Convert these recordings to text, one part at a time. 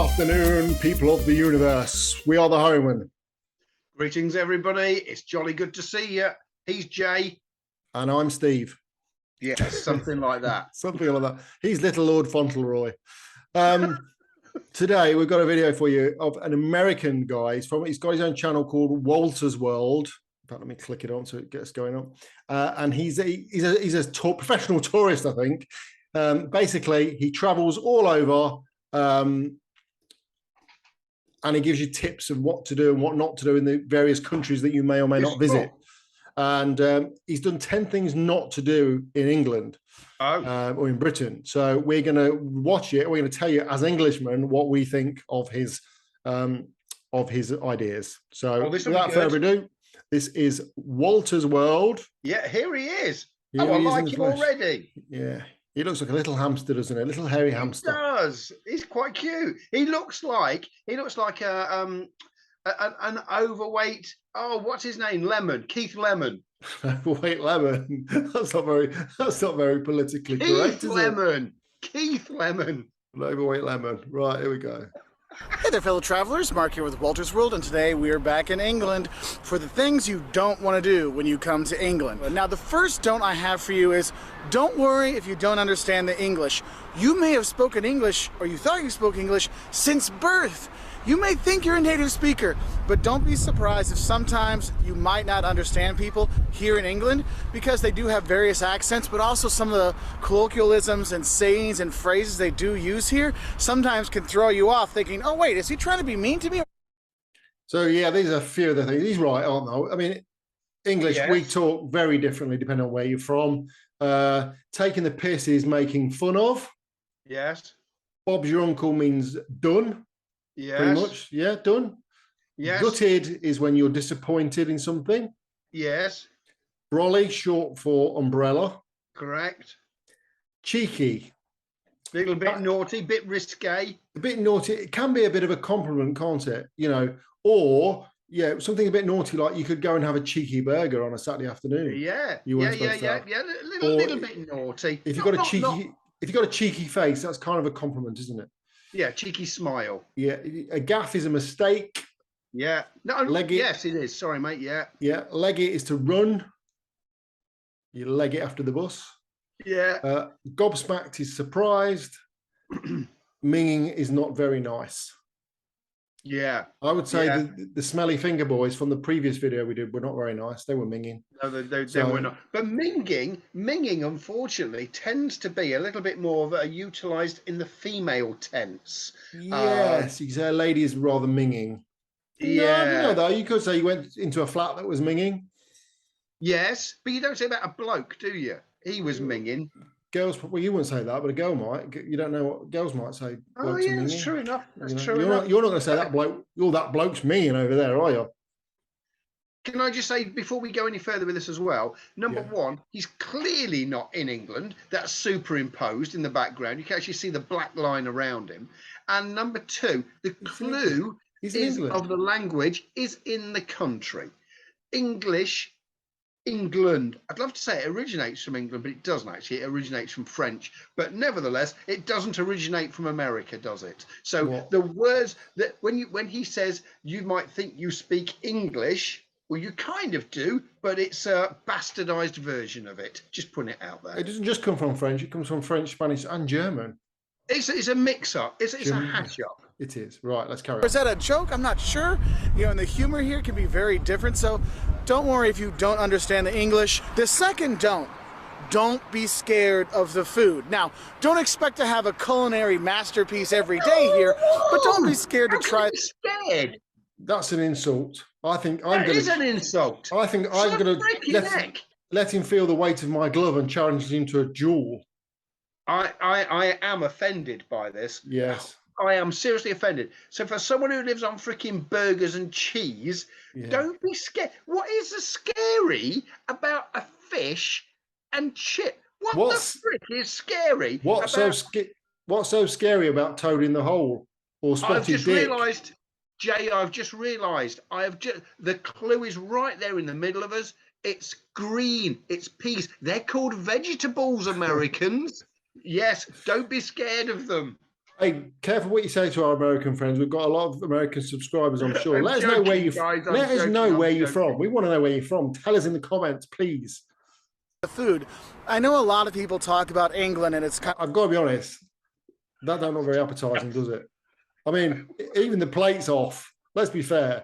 afternoon, people of the universe. We are the Highwaymen. Greetings, everybody. It's jolly good to see you. He's Jay. And I'm Steve. Yes, something like that. Something like that. He's little Lord Fauntleroy. Today, we've got a video for you of an American guy. He's got his own channel called Wolterworld. In fact, let me click it on so it gets going on. And he's a professional tourist, I think. Basically, he travels all over and he gives you tips of what to do and what not to do in the various countries that you may or may not visit. And he's done 10 things not to do in England or in Britain. So we're going to watch it. We're going to tell you as Englishmen what we think of his ideas. So without further ado, this is Walter's World. Yeah, here he is. I like him already. Yeah. He looks like a little hamster, doesn't he? A little hairy hamster. He does. He's quite cute. He looks like an overweight. Oh, what's his name? Lemon. Keith Lemon. Overweight Lemon. That's not very politically correct, is it? Keith Lemon. An overweight Lemon. Right, here we go. Hey there, fellow travelers. Mark here with Wolter's World, and today we are back in England for the things you don't want to do when you come to England. Now, the first don't I have for you is, don't worry if you don't understand the English. You may have spoken English, or you thought you spoke English, since birth. You may think you're a native speaker, but don't be surprised if sometimes you might not understand people here in England, because they do have various accents, but also some of the colloquialisms and sayings and phrases they do use here sometimes can throw you off thinking, oh wait, is he trying to be mean to me? So yeah, these are a few of the things. He's right, aren't they? I mean, English, yes. We talk very differently depending on where you're from. Taking the piss is making fun of. Yes. Bob's your uncle means done. Yes. Pretty much, yeah, done. Yes. Gutted is when you're disappointed in something. Yes. Brolly, short for umbrella. Correct. Cheeky. Little bit naughty, bit risque. A bit naughty. It can be a bit of a compliment, can't it? You know, or yeah, something a bit naughty, like you could go and have a cheeky burger on a Saturday afternoon. Yeah. You yeah. A little bit naughty. If you've got a cheeky face, that's kind of a compliment, isn't it? Yeah, cheeky smile. Yeah, a gaff is a mistake. Yeah. No, leg it. Yes, it is. Sorry, mate. Yeah. Yeah, leg it is to run. You leg it after the bus. Yeah. Gobsmacked is surprised. Minging is not very nice. Yeah. I would say the smelly finger boys from the previous video we did were not very nice. They were minging. No, they were not. But minging, unfortunately, tends to be a little bit more utilised in the female tense. Yes, you say a lady is rather minging. Yeah. No, though, you could say you went into a flat that was minging. Yes, but you don't say about a bloke, do you? He was minging. Girls, well, you wouldn't say that, but a girl might. You don't know what girls might say. Oh, yeah, that's true enough. That's true enough. You're not going to say that bloke. That bloke's minging over there, are you? Can I just say, before we go any further with this as well, number one, he's clearly not in England. That's superimposed in the background. You can actually see the black line around him. And number two, the clue of the language is in the country. England. I'd love to say it originates from England, but it doesn't actually. It originates from French. But nevertheless, it doesn't originate from America, does it? So the words that when he says you might think you speak English, well, you kind of do, but it's a bastardized version of it. Just putting it out there. It doesn't just come from French. It comes from French, Spanish, and German. It's a mix-up. It's a hash-up. It is. Right, let's carry on. Is that a joke? I'm not sure. You know, and the humor here can be very different, so don't worry if you don't understand the English. The second don't be scared of the food. Now, don't expect to have a culinary masterpiece every day here, but don't be scared to try. Scared? That's an insult. I think That is an insult. I think I'm going to let him feel the weight of my glove and challenge him to a duel. I am offended by this. Yes. I am seriously offended. So for someone who lives on freaking burgers and cheese, don't be scared. What is the scary about a fish and chip? What the frick is scary? What's so scary about Toad in the Hole or Spotted I've just Dick? realised, Jay, the clue is right there in the middle of us. It's green. It's peas. They're called vegetables, Americans. Yes, don't be scared of them. Hey, careful what you say to our American friends. We've got a lot of American subscribers, I'm sure. I'm Let us know joking, where you. guys. Let us know where you're from. We want to know where you're from. Tell us in the comments, please. The food. I know a lot of people talk about England, and it's kind I've got to be honest. That don't look very appetizing, does it? I mean, even the plate's off. Let's be fair.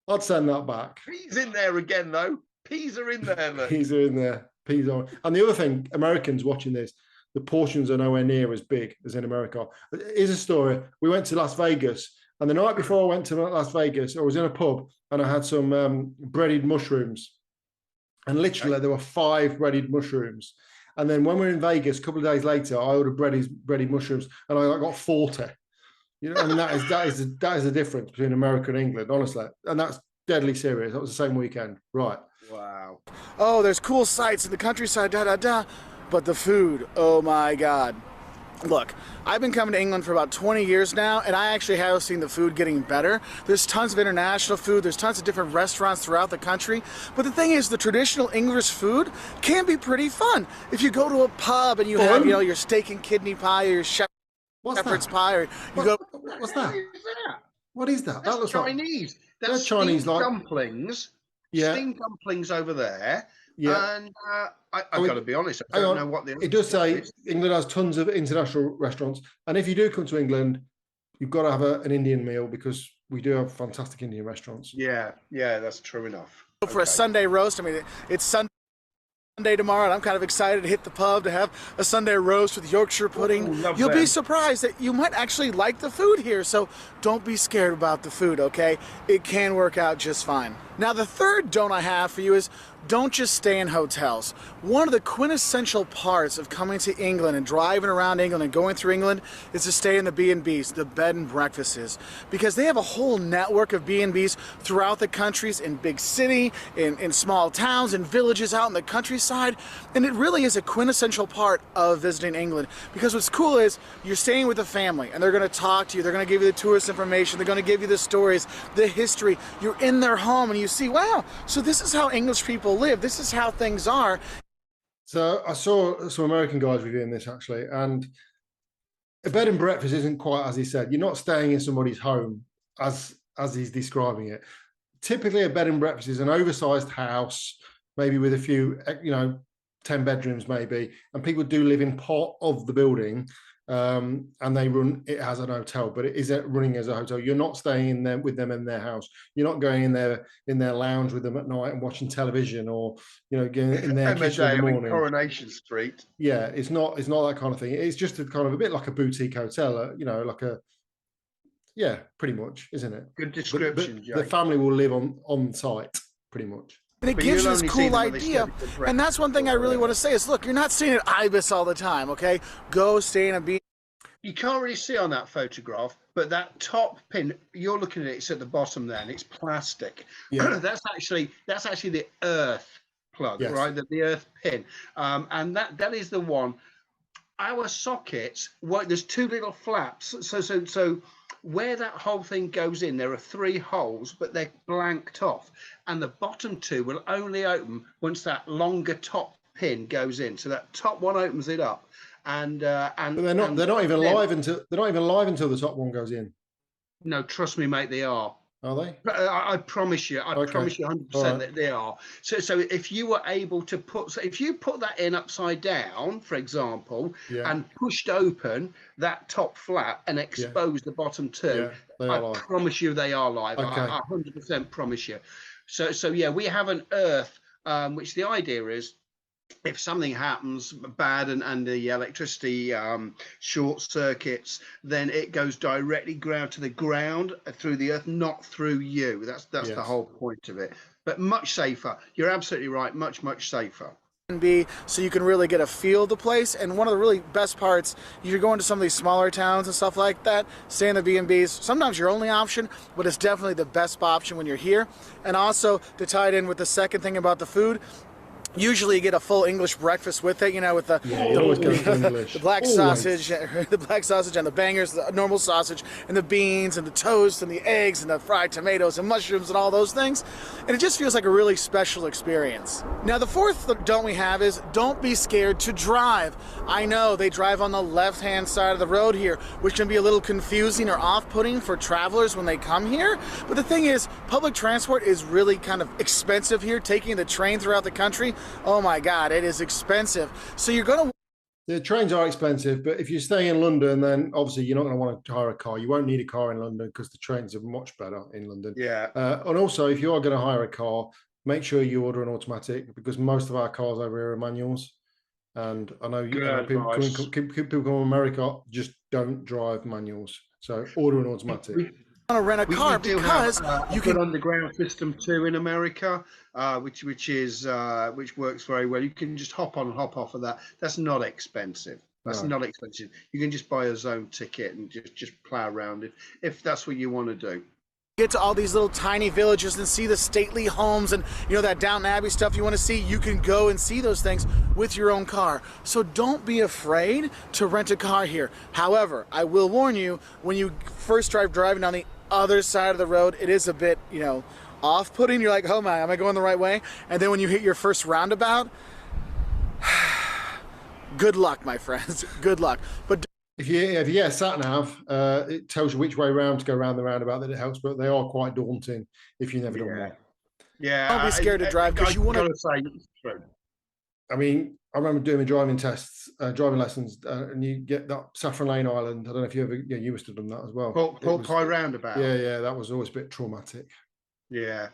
I'd send that back. Peas in there again, though. Peas are in there. Look. Peas are in there. Peas on. And the other thing, Americans watching this, the portions are nowhere near as big as in America. Here's a story. We went to Las Vegas, and the night before I went to Las Vegas, I was in a pub and I had some breaded mushrooms. And literally, there were 5 breaded mushrooms. And then when we were in Vegas, a couple of days later, I ordered breaded mushrooms, and I got 40. You know, I mean, that is the difference between America and England, honestly. And that's deadly serious. That was the same weekend, right? Wow. oh, there's cool sights in the countryside, but the food, oh my God. Look, I've been coming to England for about 20 years now, and I actually have seen the food getting better. There's tons of international food, there's tons of different restaurants throughout the country, but the thing is, the traditional English food can be pretty fun. If you go to a pub and you have, your steak and kidney pie, or your shepherd's pie, or you go... What's that? What is that? That's that looks Chinese. Like, that's Chinese, like dumplings. Yeah. Steamed dumplings over there. Yeah. And I've got to be honest, I don't know what the... It does say England has tons of international restaurants. And if you do come to England, you've got to have an Indian meal, because we do have fantastic Indian restaurants. Yeah, that's true enough. For a Sunday roast, I mean, it's Sunday tomorrow, and I'm kind of excited to hit the pub to have a Sunday roast with Yorkshire pudding. You'll be surprised that you might actually like the food here, so don't be scared about the food, okay? It can work out just fine. Now, the third don't I have for you is don't just stay in hotels. One of the quintessential parts of coming to England and driving around England and going through England is to stay in the B&Bs, the bed and breakfasts, because they have a whole network of B&Bs throughout the countries, in big city, in small towns, in villages out in the countryside, and it really is a quintessential part of visiting England, because what's cool is you're staying with a family and they're going to talk to you, they're going to give you the tourist information, they're going to give you the stories, the history. You're in their home and you see, wow, so this is how English people live, this is how things are. So I saw some American guys reviewing this, actually, and a bed and breakfast isn't quite as he said. You're not staying in somebody's home as he's describing it. Typically, a bed and breakfast is an oversized house, maybe with a few, 10 bedrooms maybe, and people do live in part of the building, and they run it as an hotel, but it is running as a hotel. You're not staying in there with them in their house. You're not going in their lounge with them at night and watching television, or going in their kitchen in the morning. Coronation Street. Yeah, it's not that kind of thing. It's just a kind of a bit like a boutique hotel, pretty much, isn't it? Good description, the family will live on site, pretty much. And it gives you this cool idea, and that's one thing I really want to say is, look, you're not staying at Ibis all the time, okay? Go stay in a B. You can't really see on that photograph, but that top pin, you're looking at it, it's at the bottom there, and it's plastic. Yeah. that's actually the earth plug, yes. Right? The earth pin, and that is the one. Our sockets, there's 2 little flaps, so where that whole thing goes in, there are 3 holes, but they're blanked off, and the bottom 2 will only open once that longer top pin goes in. So that top one opens it up, but they're not even live until the top one goes in. No, trust me, mate, they are. Are they? I promise you. I promise you 100% that they are. So if you were able to if you put that in upside down, for example, and pushed open that top flap and exposed the bottom 2, I promise you they are live. Okay. I 100% promise you. So yeah, we have an earth, which the idea is, if something happens bad and the electricity short circuits, then it goes directly to the ground through the earth, not through you. That's the whole point of it. But much safer. You're absolutely right. Much safer. So you can really get a feel of the place. And one of the really best parts, if you're going to some of these smaller towns and stuff like that, stay in the B&Bs. Sometimes your only option, but it's definitely the best option when you're here. And also, to tie it in with the second thing about the food, Usually you get a full English breakfast with it, you know, with the, the black sausage, and the bangers, the normal sausage, and the beans, and the toast, and the eggs, and the fried tomatoes, and mushrooms, and all those things. And it just feels like a really special experience. Now, the fourth don't we have is don't be scared to drive. I know they drive on the left-hand side of the road here, which can be a little confusing or off-putting for travelers when they come here. But the thing is, public transport is really kind of expensive here. Taking the train throughout the country, oh my God, it is expensive. So you're going to... The trains are expensive, but if you stay in London, then obviously you're not going to want to hire a car. You won't need a car in London because the trains are much better in London. Yeah. And also, if you are going to hire a car, make sure you order an automatic, because most of our cars over here are manuals. And I know people from America just don't drive manuals. So order an automatic. Want to rent a car because you can underground system too in America, which works very well. You can just hop on and hop off of that. That's not expensive. Not expensive. You can just buy a zone ticket and just plow around it if that's what you want to do. Get to all these little tiny villages and see the stately homes and, you know, that Downton Abbey stuff you want to see. You can go and see those things with your own car. So don't be afraid to rent a car here. However, I will warn you, when you first driving on the other side of the road, it is a bit, you know, off-putting. You're like, oh my, am I going the right way? And then when you hit your first roundabout, good luck, my friends. Good luck. But if you get a sat nav, it tells you which way round to go around the roundabout. That it helps, but they are quite daunting if you've never done one. Yeah, don't be scared to drive because you want to say it's true. I mean, I remember doing my driving lessons, and you get that Saffron Lane Island. I don't know if you ever, you must have done that as well. Pork Pie roundabout. Yeah, that was always a bit traumatic. Yeah.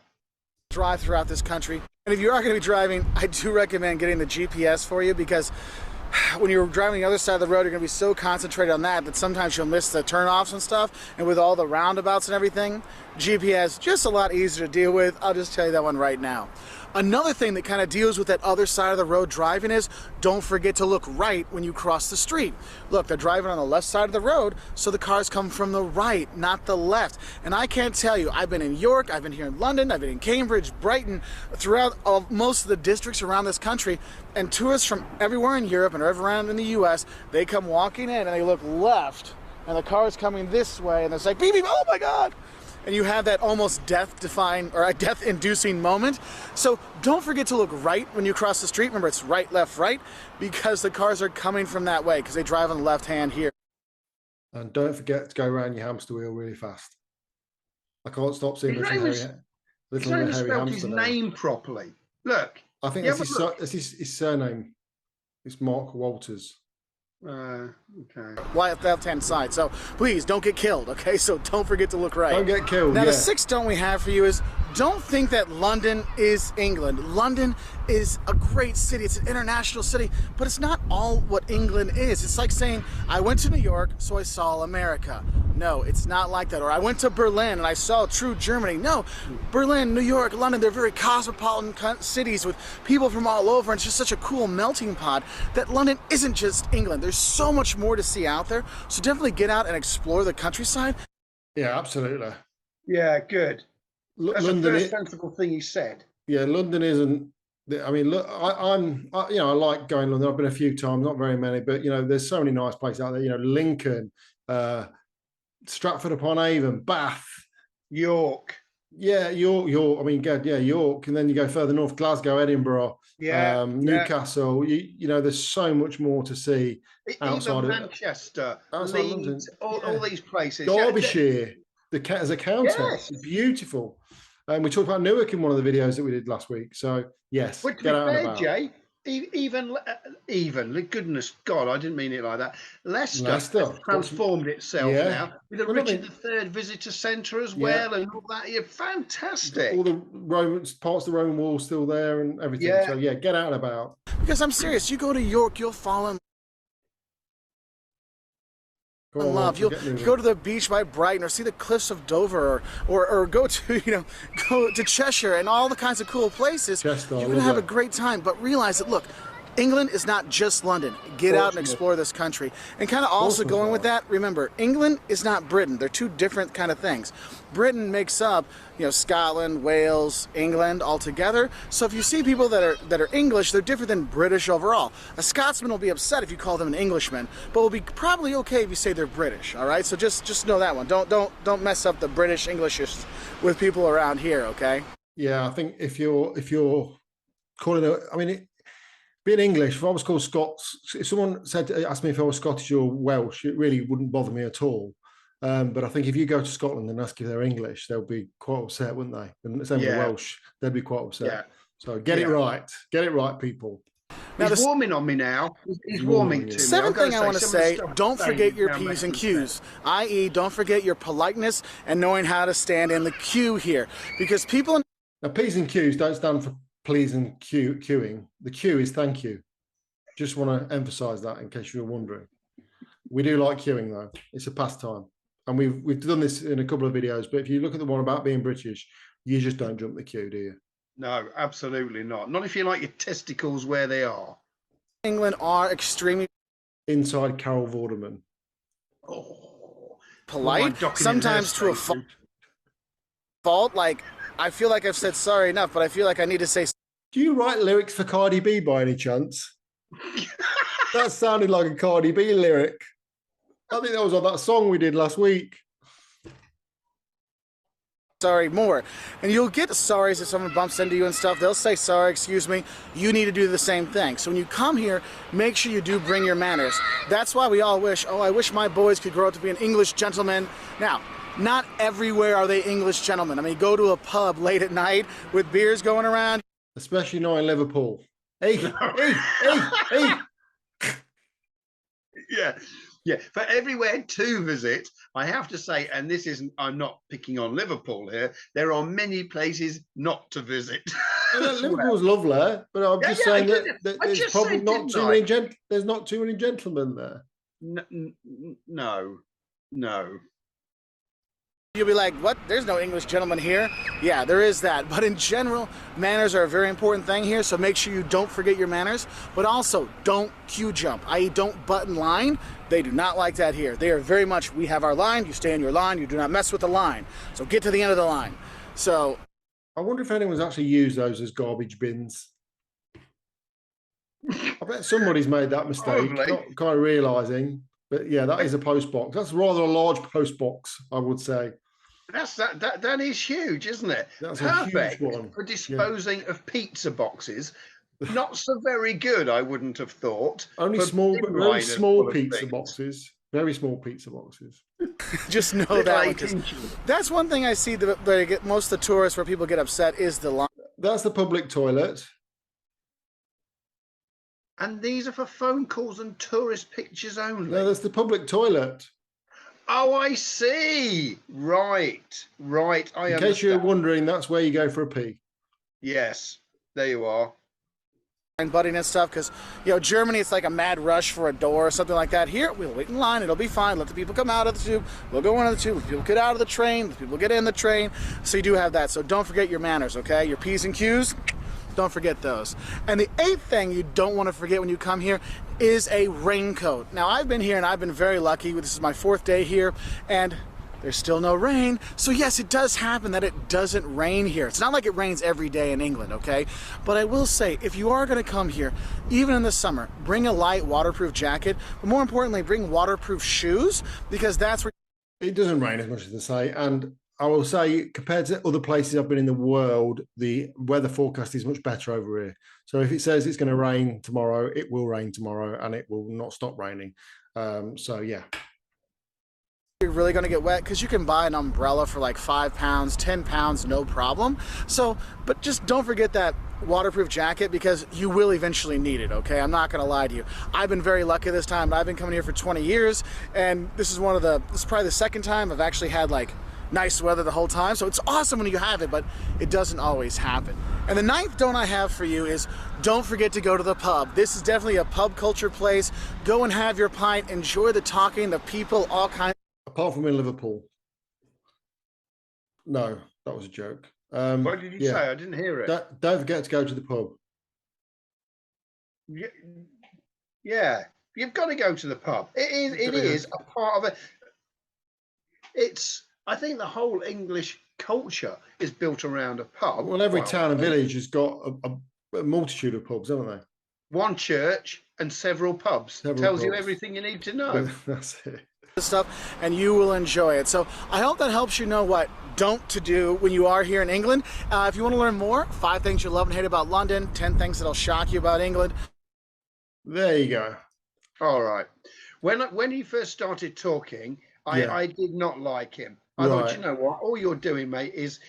Drive throughout this country, and if you are going to be driving, I do recommend getting the GPS for you, because when you're driving the other side of the road, you're going to be so concentrated on that sometimes you'll miss the turnoffs and stuff. And with all the roundabouts and everything, GPS just a lot easier to deal with. I'll just tell you that one right now. Another thing that kind of deals with that other side of the road driving is don't forget to look right when you cross the street. Look, they're driving on the left side of the road, so the cars come from the right, not the left. And I can't tell you, I've been in York, I've been here in London, I've been in Cambridge, Brighton, throughout most of the districts around this country, and tourists from everywhere in Europe and everywhere in the US, they come walking in and they look left, and the car is coming this way, and it's like, beep, beep, oh my God. And you have that almost death-inducing moment. So don't forget to look right when you cross the street. Remember, it's right, left, right, because the cars are coming from that way, because they drive on the left hand here. And don't forget to go around your hamster wheel really fast. I can't stop seeing little hairy hamster. His name properly. Look. I think that's his surname. It's Mark Walters. Okay. Left-hand side. So please don't get killed, okay? So don't forget to look right. Don't get killed. Now the sixth don't we have for you is don't think that London is England. London is a great city. It's an international city, but it's not all what England is. It's like saying, I went to New York, so I saw America. No, it's not like that. Or I went to Berlin and I saw true Germany. No, Berlin, New York, London, they're very cosmopolitan cities with people from all over, and it's just such a cool melting pot that London isn't just England. There's so much more to see out there. So definitely get out and explore the countryside. Yeah, absolutely. Yeah, good. That's London, a sensible thing you said. Yeah, London isn't. I mean, look, I like going to London. I've been a few times, not very many, but there's so many nice places out there. Lincoln, Stratford upon Avon, Bath, York. Yeah, York. I mean, York, and then you go further north, Glasgow, Edinburgh, Newcastle. There's so much more to see outside even of Manchester, outside Leeds, London. all these places. Derbyshire, as a county, yes. It's beautiful. And we talked about Newark in one of the videos that we did last week. So yes, but to be fair, Jay, even goodness God, I didn't mean it like that. Leicester has transformed itself now with a Richard III visitor centre as well, and all that. Yeah, fantastic. All the parts of the Roman wall still there and everything. Yeah. So yeah, get out and about. Because I'm serious, you go to York, you'll fall in love. You'll go to the beach by Brighton, or see the cliffs of Dover, or go to go to Cheshire and all the kinds of cool places. You're gonna have a great time. But realize that, look, England is not just London. Get out and explore this country. And kind of also going with that, remember, England is not Britain. They're two different kind of things. Britain makes up, you know, Scotland, Wales, England all together. So if you see people that are English, they're different than British overall. A Scotsman will be upset if you call them an Englishman, but will be probably okay if you say they're British. All right, so just know that one. Don't mess up the British English with people around here. Okay. Yeah, I think if you're calling it, I mean, being English, if I was called Scots, if someone asked me if I was Scottish or Welsh, it really wouldn't bother me at all. But I think if you go to Scotland and ask if they're English, they'll be quite upset, wouldn't they? And same with Welsh, they'd be quite upset. Yeah. So get it right, people. Now he's warming on me now. He's warming to me. Seventh thing I want to say, don't forget your P's and Q's, i.e. don't forget your politeness and knowing how to stand in the queue here. Because people... Now, P's and Q's don't stand for please and queuing. The Q is thank you. Just want to emphasize that in case you're wondering. We do like queuing though. It's a pastime. And we've done this in a couple of videos, but if you look at the one about being British, you just don't jump the queue, do you? No, absolutely not. Not if you like your testicles where they are. England are extremely... Inside Carol Vorderman. Oh, polite, sometimes to a fault. Like, I feel like I've said sorry enough, but I feel like I need to say... Do you write lyrics for Cardi B by any chance? That sounded like a Cardi B lyric. I think that was on that song we did last week. Sorry more. And you'll get sorries if someone bumps into you and stuff. They'll say, sorry, excuse me. You need to do the same thing. So when you come here, make sure you do bring your manners. That's why we all wish, oh, I wish my boys could grow up to be an English gentleman. Now, not everywhere are they English gentlemen. I mean, go to a pub late at night with beers going around. Especially now in Liverpool. Hey, hey. Yeah. Yeah, for everywhere to visit, I have to say, and this isn't, I'm not picking on Liverpool here, there are many places not to visit. Liverpool's lovely, but I'm just saying that there's probably not too many there's not too many gentlemen there. No. You'll be like, what? There's no English gentleman here. Yeah, there is that. But in general, manners are a very important thing here, so make sure you don't forget your manners. But also, don't queue jump, i.e. don't butt in line. They do not like that here. They are very much, we have our line, you stay in your line, you do not mess with the line. So get to the end of the line. So... I wonder if anyone's actually used those as garbage bins. I bet somebody's made that mistake, not kind of realising. But yeah, that is a post box. That's rather a large post box, I would say. That is huge, isn't it? That's perfect a huge one for disposing of pizza boxes. Not so very good, I wouldn't have thought. Only small, very small pizza boxes. Very small pizza boxes. Just know that. That's one thing I see that get most of the tourists where people get upset is the line. That's the public toilet. And these are for phone calls and tourist pictures only. No, that's the public toilet. Oh, I see. Right. In case you're wondering, that's where you go for a pee. Yes, there you are. And butting and stuff, because, you know, Germany, it's like a mad rush for a door or something like that. Here, we'll wait in line. It'll be fine. Let the people come out of the tube. We'll go into the tube. Let people get out of the train. Let people get in the train. So you do have that. So don't forget your manners, okay? Your P's and Q's. Don't forget those. And the 8th thing you don't want to forget when you come here is a raincoat. Now, I've been here and I've been very lucky. This is my 4th day here and there's still no rain. So yes, it does happen that it doesn't rain here. It's not like it rains every day in England, okay? But I will say, if you are going to come here, even in the summer, bring a light waterproof jacket, but more importantly, bring waterproof shoes, because that's where... It doesn't rain as much as they say, and I will say, compared to other places I've been in the world, the weather forecast is much better over here. So if it says it's going to rain tomorrow, it will rain tomorrow, and it will not stop raining. So yeah. You're really going to get wet, because you can buy an umbrella for like £5, £10, no problem. So, but just don't forget that waterproof jacket, because you will eventually need it, okay? I'm not going to lie to you. I've been very lucky this time. I've been coming here for 20 years, and this is probably the 2nd time I've actually had like nice weather the whole time. So it's awesome when you have it, but it doesn't always happen. And the 9th don't I have for you is don't forget to go to the pub. This is definitely a pub culture place. Go and have your pint, enjoy the talking, the people, all kinds. Apart from in Liverpool. No, that was a joke. What did you say? I didn't hear it. Don't forget to go to the pub. Yeah, you've got to go to the pub. It is a part of it. I think the whole English culture is built around a pub. Well, every town and village has got a multitude of pubs, haven't they? One church and several pubs. Tells you everything you need to know. That's it. Stuff, and you will enjoy it. So I hope that helps you know what don't to do when you are here in England. If you want to learn more, 5 things you love and hate about London, 10 things that'll shock you about England. There you go. All right. When he first started talking, I did not like him. I thought, you know what? All you're doing, mate, is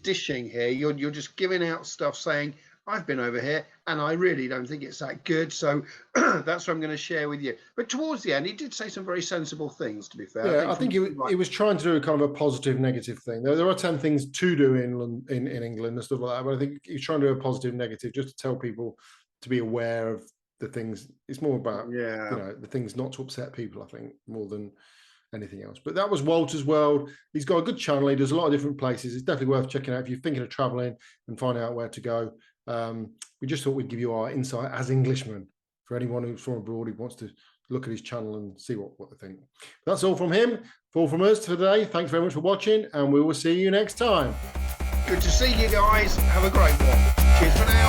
dishing here. You're just giving out stuff saying, I've been over here and I really don't think it's that good. So that's what I'm going to share with you. But towards the end, he did say some very sensible things, to be fair. Yeah, I think he was trying to do a kind of a positive, negative thing. There are 10 things to do in England and stuff like that. But I think he's trying to do a positive, negative, just to tell people to be aware of the things. It's more about, the things not to upset people, I think, more than anything else. But that was Wolter's World. He's got a good channel. He does a lot of different places. It's definitely worth checking out if you're thinking of traveling and finding out where to go. We just thought we'd give you our insight as Englishmen for anyone who's from abroad who wants to look at his channel and see what they think. That's all from him, all from us today. Thanks very much for watching, and we will see you next time. Good to see you guys. Have a great one. Cheers for now.